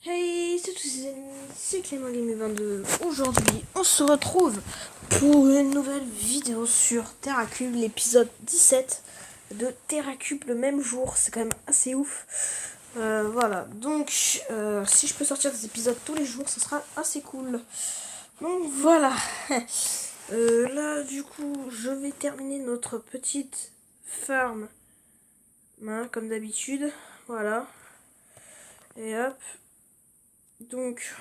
Hey, c'est tous les amis, c'est Clément Game 22. Aujourd'hui, on se retrouve pour une nouvelle vidéo sur TerraCube, l'épisode 17 de TerraCube le même jour. C'est quand même assez ouf. Voilà, donc si je peux sortir des épisodes tous les jours, ça sera assez cool. Donc voilà. Là, du coup, je vais terminer notre petite farm, hein, comme d'habitude. Voilà. Et hop. Donc,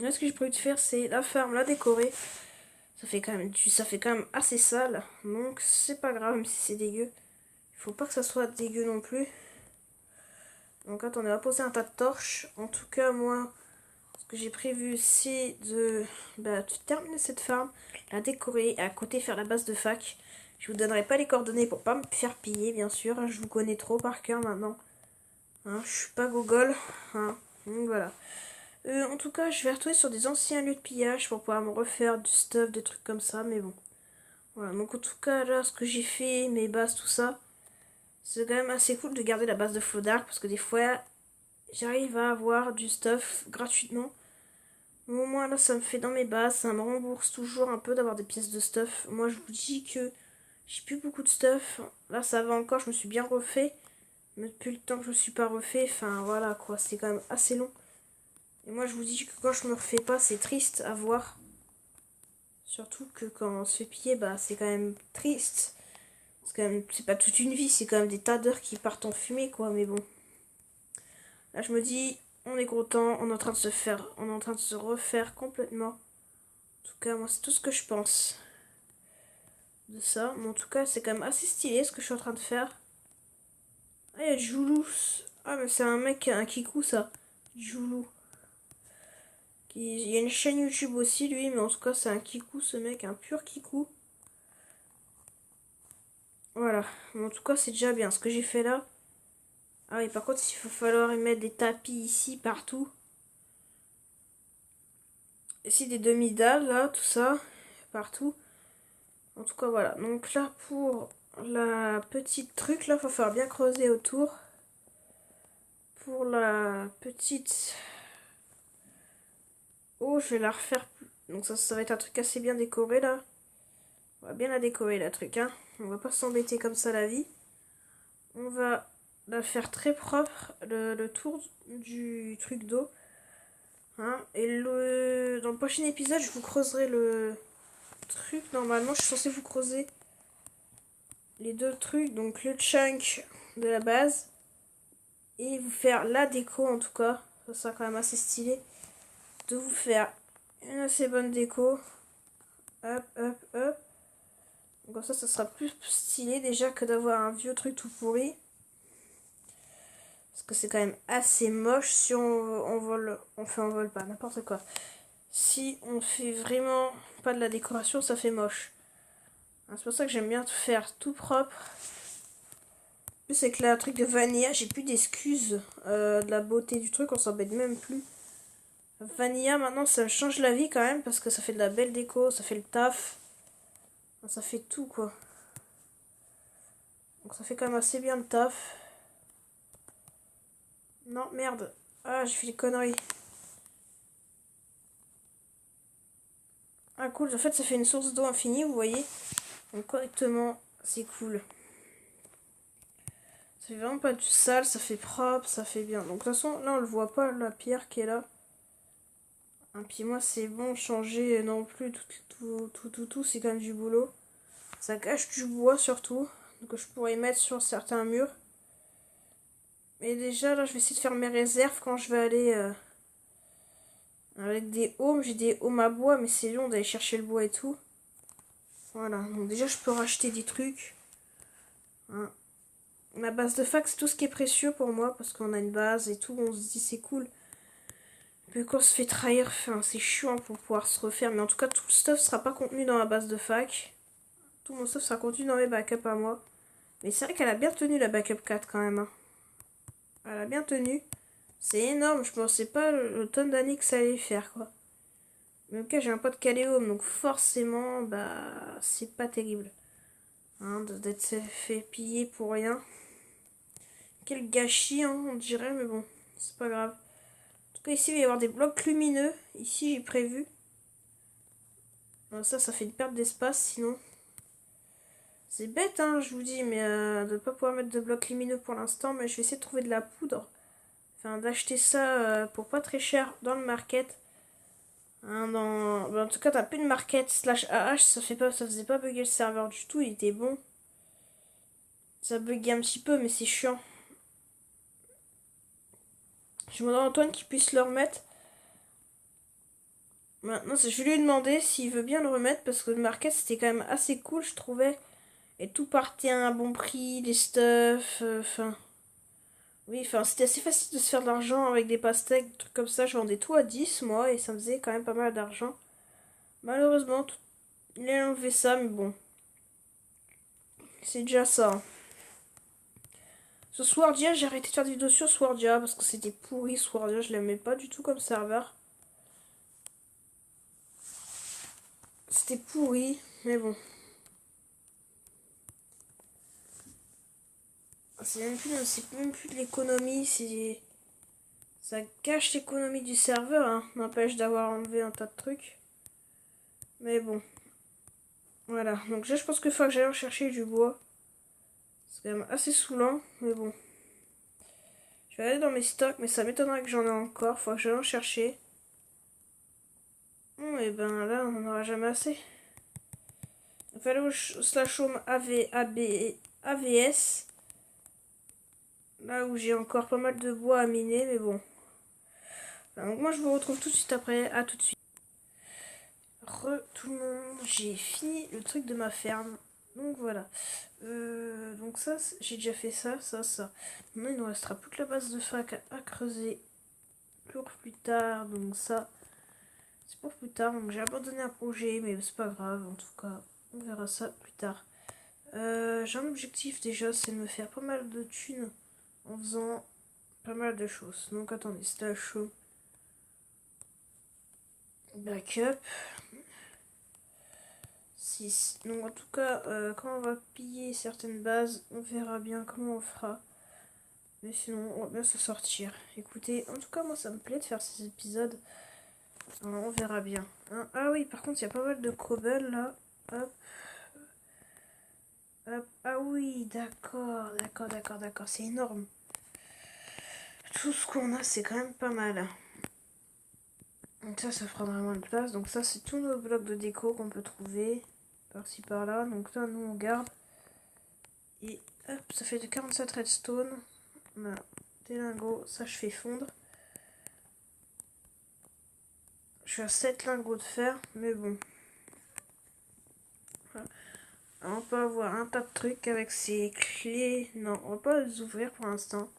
là, ce que j'ai prévu de faire, c'est la ferme, la décorer. Ça fait quand même assez sale. Donc, c'est pas grave, même si c'est dégueu. Il faut pas que ça soit dégueu non plus. Donc, attendez, on va poser un tas de torches. En tout cas, moi, ce que j'ai prévu, c'est de terminer cette ferme, la décorer et à côté faire la base de fac. Je vous donnerai pas les coordonnées pour pas me faire piller, bien sûr. Je vous connais trop par cœur maintenant. Hein, je suis pas gogol. Hein, donc voilà. En tout cas, je vais retourner sur des anciens lieux de pillage pour pouvoir me refaire du stuff, des trucs comme ça, mais bon. Voilà, donc en tout cas, là, ce que j'ai fait, mes bases, tout ça, c'est quand même assez cool de garder la base de Flow Dark parce que des fois, j'arrive à avoir du stuff gratuitement. Mais au moins, là, ça me fait dans mes bases, ça me rembourse toujours un peu d'avoir des pièces de stuff. Moi, je vous dis que j'ai plus beaucoup de stuff. Là, ça va encore, je me suis bien refait. Mais depuis le temps que je me suis pas refait, enfin voilà quoi, c'est quand même assez long. Et moi, je vous dis que quand je me refais pas, c'est triste à voir. Surtout que quand on se fait piller, bah c'est quand même triste. C'est pas toute une vie, c'est quand même des tas d'heures qui partent en fumée, quoi. Mais bon. Là, je me dis, on est content, on est en train de se faire, on est en train de se refaire complètement. En tout cas, moi, c'est tout ce que je pense de ça. Mais en tout cas, c'est quand même assez stylé ce que je suis en train de faire. Ah, il y a Joulou. Ah, mais c'est un mec, un kikou, ça. Joulou. Il y a une chaîne YouTube aussi, lui, mais en tout cas, c'est un kikou, ce mec, un pur kikou. Voilà. Mais en tout cas, c'est déjà bien. Ce que j'ai fait là. Ah oui, par contre, il va falloir y mettre des tapis ici, partout. Ici, des demi-dalles, là, tout ça. Partout. En tout cas, voilà. Donc là, pour la petite truc, là, il va falloir bien creuser autour. Pour la petite eau, je vais la refaire. Donc ça va être un truc assez bien décoré, là. On va bien la décorer, la truc, hein. On va pas s'embêter comme ça la vie. On va la faire très propre, le tour du truc d'eau. Hein. Et dans le prochain épisode, je vous creuserai le truc. Normalement, je suis censée vous creuser les deux trucs. Donc le chunk de la base. Et vous faire la déco en tout cas. Ça sera quand même assez stylé. De vous faire une assez bonne déco. Hop, hop, hop. Donc comme ça sera plus stylé déjà que d'avoir un vieux truc tout pourri. Parce que c'est quand même assez moche si on vole. On vole pas, n'importe quoi. Si on fait vraiment pas de la décoration, ça fait moche. C'est pour ça que j'aime bien faire tout propre. En plus, avec le truc de Vanilla, j'ai plus d'excuses de la beauté du truc, on s'embête même plus. Vanilla, maintenant, ça me change la vie quand même parce que ça fait de la belle déco, ça fait le taf. Ça fait tout quoi. Donc ça fait quand même assez bien le taf. Non, merde. Ah, j'ai fait des conneries. Ah, cool. En fait, ça fait une source d'eau infinie, vous voyez. Donc correctement, c'est cool. Ça fait vraiment pas du sale, ça fait propre, ça fait bien. Donc de toute façon, là on le voit pas, la pierre qui est là. Et puis moi c'est bon, changer non plus tout, c'est quand même du boulot. Ça cache du bois surtout, que je pourrais mettre sur certains murs. Mais déjà là je vais essayer de faire mes réserves quand je vais aller avec des aumes. J'ai des aumes à bois mais c'est long d'aller chercher le bois et tout. Voilà, donc déjà je peux racheter des trucs. Hein. Ma base de fac c'est tout ce qui est précieux pour moi parce qu'on a une base et tout, on se dit c'est cool. Puis quand on se fait trahir, enfin, c'est chiant pour pouvoir se refaire. Mais en tout cas, tout le stuff sera pas contenu dans la base de fac. Tout mon stuff sera contenu dans mes backups à moi. Mais c'est vrai qu'elle a bien tenu la backup 4 quand même. Hein. Elle a bien tenu. C'est énorme, je pensais pas le tonne d'années que ça allait faire quoi. Mais ok, j'ai un pote Caléum, donc forcément, bah, c'est pas terrible. Hein, d'être fait piller pour rien. Quel gâchis, hein, on dirait, mais bon, c'est pas grave. tout cas, ici, il va y avoir des blocs lumineux. Ici, j'ai prévu. Ça fait une perte d'espace, sinon. C'est bête, hein, je vous dis, mais de ne pas pouvoir mettre de blocs lumineux pour l'instant. Mais je vais essayer de trouver de la poudre. Enfin, d'acheter ça pour pas très cher dans le market. Hein, en tout cas, t'as plus de market slash AH. Ça faisait pas bugger le serveur du tout. Il était bon. Ça buguait un petit peu, mais c'est chiant. Je demande à Antoine qu'il puisse le remettre. Maintenant, je vais lui demander s'il veut bien le remettre parce que le market c'était quand même assez cool, je trouvais. Et tout partait à un bon prix, les stuff, enfin. Oui, enfin, c'était assez facile de se faire de l'argent avec des pastèques, des trucs comme ça. Je vendais tout à 10 moi et ça me faisait quand même pas mal d'argent. Malheureusement, il a enlevé ça, mais bon. C'est déjà ça. Sur Swordia, j'ai arrêté de faire des vidéos sur Swordia parce que c'était pourri. Swordia, je l'aimais pas du tout comme serveur. C'était pourri, mais bon. C'est même plus de l'économie, ça cache l'économie du serveur, hein. N'empêche d'avoir enlevé un tas de trucs. Mais bon. Voilà. Donc là, je pense qu'il faut que j'aille en chercher du bois. C'est quand même assez saoulant, mais bon. Je vais aller dans mes stocks, mais ça m'étonnerait que j'en ai encore. Faut que j'aille en chercher. Et ben là, on n'en aura jamais assez. Il fallait au slash home AVS. Là où j'ai encore pas mal de bois à miner, mais bon. Donc moi, je vous retrouve tout de suite après. À tout de suite. Tout le monde, j'ai fini le truc de ma ferme. Donc voilà. Donc ça, j'ai déjà fait ça. Maintenant, il nous restera plus que la base de fac à creuser pour plus tard. Donc ça, c'est pour plus tard. Donc j'ai abandonné un projet, mais c'est pas grave. En tout cas, on verra ça plus tard. J'ai un objectif déjà, c'est de me faire pas mal de thunes en faisant pas mal de choses. Donc attendez, slash home backup. 6. Donc en tout cas, quand on va piller certaines bases, on verra bien comment on fera. Mais sinon, on va bien se sortir. Écoutez, en tout cas, moi ça me plaît de faire ces épisodes. Alors, on verra bien. Hein. Ah oui, par contre, il y a pas mal de cobble là. Hop. Hop. Ah oui, d'accord. C'est énorme. Tout ce qu'on a, c'est quand même pas mal. Donc ça fera vraiment de place. Donc ça, c'est tous nos blocs de déco qu'on peut trouver par-ci par-là. Donc là, nous, on garde. Et hop, ça fait de 47 redstone. On a des lingots, ça je fais fondre. Je suis à 7 lingots de fer, mais bon. Voilà. On peut avoir un tas de trucs avec ces clés. Non, on va pas les ouvrir pour l'instant.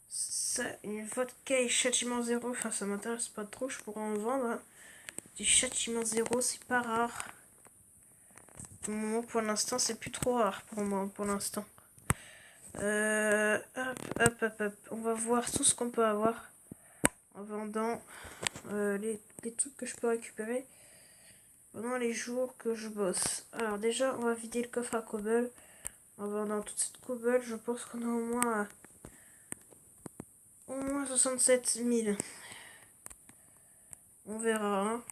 Ça, une vodka et châtiment zéro, enfin ça m'intéresse pas trop, je pourrais en vendre. Hein. Du châtiment zéro, c'est pas rare. Pour l'instant, c'est plus trop rare pour moi, pour l'instant. Hop. On va voir tout ce qu'on peut avoir en vendant les trucs que je peux récupérer pendant les jours que je bosse. Alors déjà, on va vider le coffre à cobble. En vendant toute cette cobble, je pense qu'on a au moins 67 000. On verra. Hein.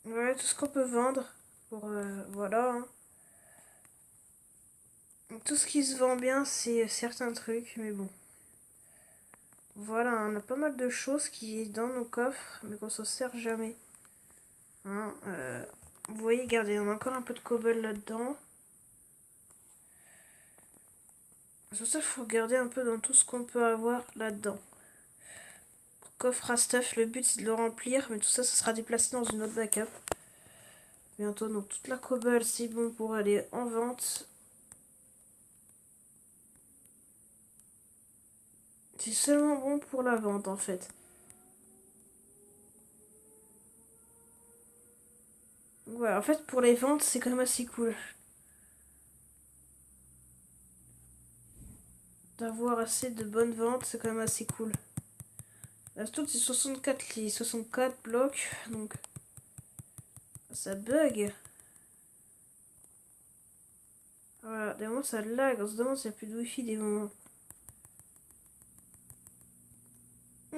Voilà tout ce qu'on peut vendre. Voilà. Hein. Tout ce qui se vend bien, c'est certains trucs, mais bon. Voilà, on a pas mal de choses qui est dans nos coffres, mais qu'on s'en sert jamais. Hein, vous voyez, regardez, on a encore un peu de cobble là-dedans. Sur ça, il faut regarder un peu dans tout ce qu'on peut avoir là-dedans. Coffre à stuff, le but c'est de le remplir, mais tout ça, ça sera déplacé dans une autre backup. Bientôt, donc toute la cobble, c'est bon pour aller en vente. C'est seulement bon pour la vente en fait. Ouais, en fait, pour les ventes, c'est quand même assez cool. D'avoir assez de bonnes ventes, c'est quand même assez cool. La stock, c'est 64 lits, 64 blocs, donc ça bug. Voilà, des moments ça lag, on se demande s'il n'y a plus de wifi des moments.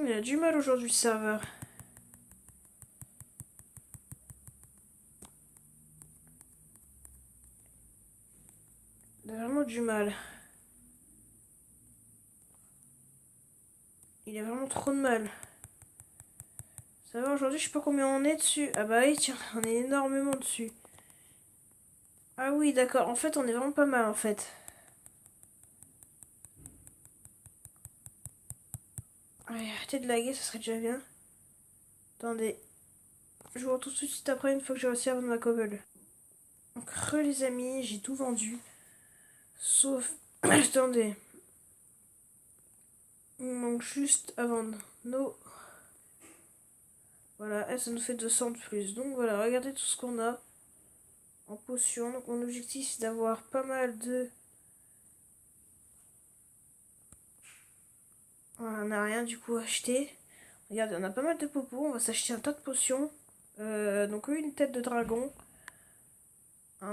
Il a du mal aujourd'hui, le serveur. Il a vraiment du mal. Il a vraiment trop de mal. Ça va, aujourd'hui, je sais pas combien on est dessus. Ah bah oui, tiens, on est énormément dessus. Ah oui, d'accord. En fait, on est vraiment pas mal, en fait. Allez, arrêtez de laguer, ça serait déjà bien. Attendez. Je vous retrouve tout de suite après, une fois que j'ai réussi à vendre ma cobble. Donc, les amis, j'ai tout vendu. Sauf... Attendez. Il manque juste à vendre nos... Voilà, et ça nous fait 200 de plus. Donc voilà, regardez tout ce qu'on a en potion. Donc mon objectif, c'est d'avoir pas mal de... Voilà, on n'a rien du coup acheté. Regardez, on a pas mal de popos. On va s'acheter un tas de potions. Donc une tête de dragon.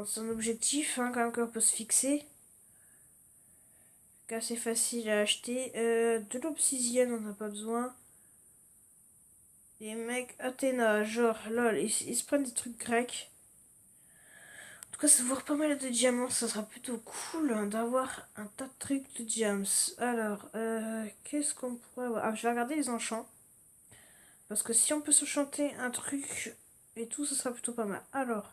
C'est un objectif, hein, quand même qu'on peut se fixer. C'est assez facile à acheter. De l'obsidienne, on n'a pas besoin. Les mecs Athéna, genre, lol, ils se prennent des trucs grecs. En tout cas, c'est voir pas mal de diamants, ça sera plutôt cool hein, d'avoir un tas de trucs de diams. Alors, qu'est-ce qu'on pourrait avoir? Ah, je vais regarder les enchants. Parce que si on peut s'enchanter un truc et tout, ça sera plutôt pas mal. Alors.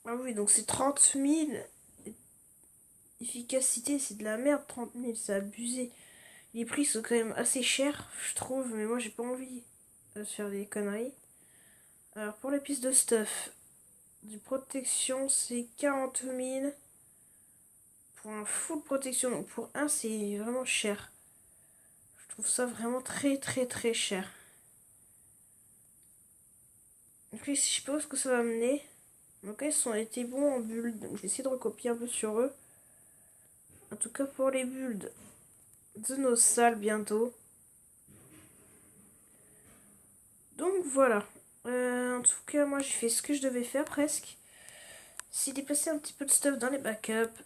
Ah oui, donc c'est 30 000. Efficacité, c'est de la merde, 30 000, c'est abusé. Les prix sont quand même assez chers, je trouve, mais moi j'ai pas envie de se faire des conneries. Alors pour les pistes de stuff, du protection, c'est 40 000. Pour un full protection, donc pour un, c'est vraiment cher. Je trouve ça vraiment très très très cher. Donc je sais pas où ce que ça va mener. Donc ils ont été bons en build, donc je vais essayer de recopier un peu sur eux. En tout cas pour les builds de nos salles bientôt. Donc voilà. En tout cas, moi j'ai fait ce que je devais faire presque. C'est déplacer un petit peu de stuff dans les backups.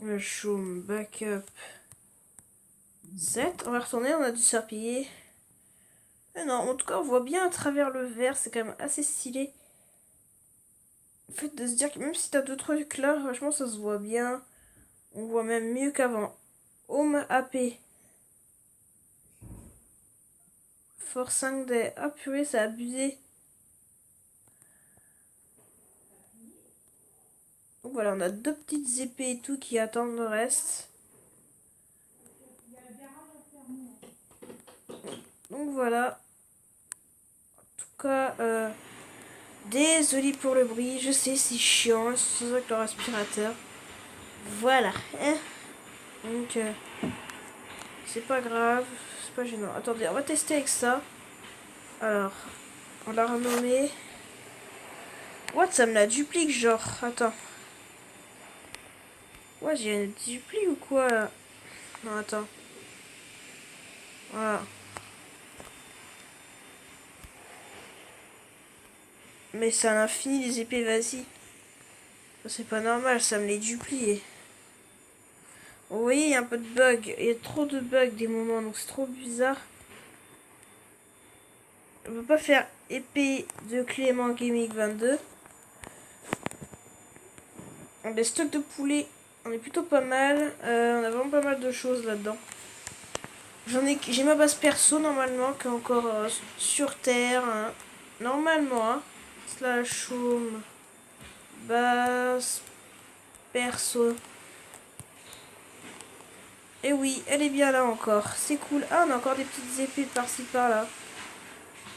Le chaume, backup 7. On va retourner, on a dû serpiller. Mais non, en tout cas, on voit bien à travers le verre. C'est quand même assez stylé. Le fait de se dire que même si t'as deux trucs là, franchement, ça se voit bien. On voit même mieux qu'avant. Home AP. For 5 day. Ah purée, ça a abusé. Donc voilà, on a deux petites épées et tout qui attendent le reste. Donc voilà. En tout cas, désolé pour le bruit. Je sais, c'est chiant. C'est avec le aspirateur. Voilà. Donc, c'est pas grave. C'est pas gênant. Attendez, on va tester avec ça. Alors, on l'a renommé. What, ça me la duplique, genre. Attends. Ouais, j'ai une dupli ou quoi là? Non, attends. Voilà. Mais c'est à l'infini les épées, vas-y. C'est pas normal, ça me les duplie. Vous voyez, il y a un peu de bug. Il y a trop de bugs des moments, donc c'est trop bizarre. On peut pas faire épée de Clément Gaming 22. Les stocks de poulet, on est plutôt pas mal. On a vraiment pas mal de choses là-dedans. J'ai ma base perso normalement qui est encore sur terre. Hein. Normalement, hein. Slash home. Base perso. Et oui, elle est bien là encore. C'est cool. Ah, on a encore des petites épées par-ci par-là.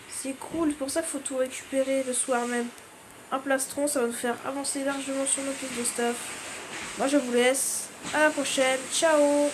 C'est cool. Pour ça, il faut tout récupérer le soir même. Un plastron, ça va nous faire avancer largement sur nos pistes de stuff. Moi, je vous laisse. À la prochaine. Ciao.